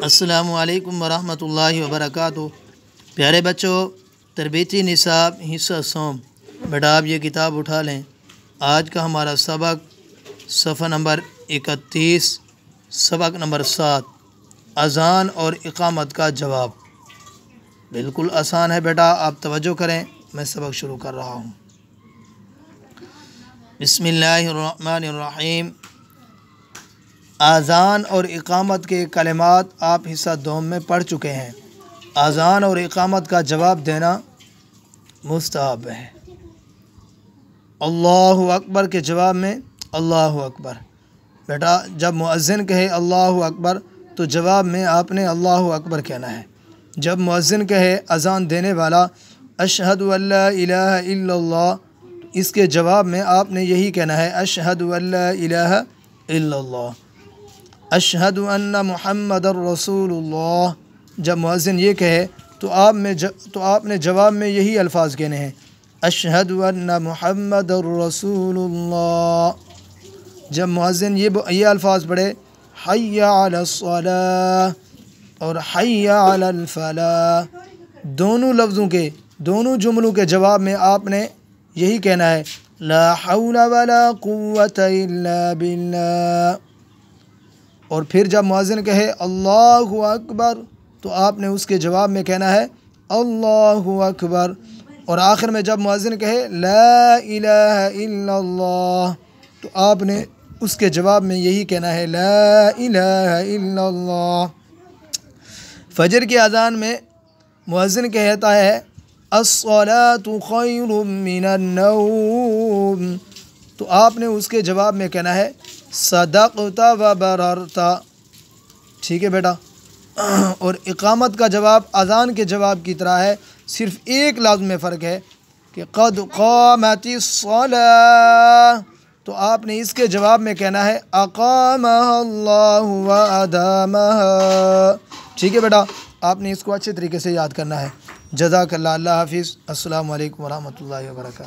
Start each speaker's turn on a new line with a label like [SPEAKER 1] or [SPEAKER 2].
[SPEAKER 1] السلام علیکم ورحمۃ اللہ وبرکاتہ۔ پیارے بچوں، تربیتی نصاب حصہ سوم، بیٹا آپ یہ کتاب اٹھا لیں۔ آج کا ہمارا سبق صفحہ نمبر 31، سبق نمبر 7، اذان اور اقامت کا جواب۔ بالکل آسان ہے بیٹا، آپ توجہ کریں، میں سبق شروع کر رہا ہوں۔ بسم اللہ الرحمن الرحیم۔ اذان اور اقامت کے کلمات آپ حصہ دوم میں پڑھ چکے ہیں۔ اذان اور اقامت کا جواب دینا مستحب ہے۔ اللہ اکبر کے جواب میں اللہ اکبر۔ بیٹا جب مؤذن کہے اللہ اکبر تو جواب میں آپ نے اللہ اکبر کہنا ہے۔ جب مؤذن کہے اذان دینے والا اشہد ان لا الہ الا اللہ، اس کے جواب میں آپ نے یہی کہنا ہے اشہد ان لا الہ الا اللہ، اشہد ان محمد الرسول اللہ۔ جب مؤذن یہ کہے تو آپ نے جواب میں یہی الفاظ کہنے ہیں اشہد ان محمد الرسول اللہ۔ جب مؤذن یہ الفاظ پڑھے حی علی الصلاۃ اور حی علی الفلاح، دونوں جملوں کے جواب میں آپ نے یہی کہنا ہے لا حول ولا قوۃ الا باللہ۔ اور پھر جب مؤذن کہے اللہ اکبر تو آپ نے اس کے جواب میں کہنا ہے اللہ اکبر۔ اور آخر میں جب مؤذن کہے لا الہ الا اللہ تو آپ نے اس کے جواب میں یہی کہنا ہے لا الہ الا اللہ۔ فجر کی اذان میں مؤذن کہتا ہے الصلاۃ خیر من النوم، تو آپ نے اس کے جواب میں کہنا ہے صدقت و بررت۔ ٹھیک ہے بیٹا۔ اور اقامت کا جواب اذان کے جواب کی طرح ہے، صرف ایک لفظ میں فرق ہے کہ قد قامت الصلاۃ، تو آپ نے اس کے جواب میں کہنا ہے اقامها اللہ و ادامها۔ ٹھیک ہے بیٹا، آپ نے اس کو اچھے طریقے سے یاد کرنا ہے۔ جزاک اللہ، اللہ حافظ، السلام علیکم ورحمۃ اللہ وبرکاتہ۔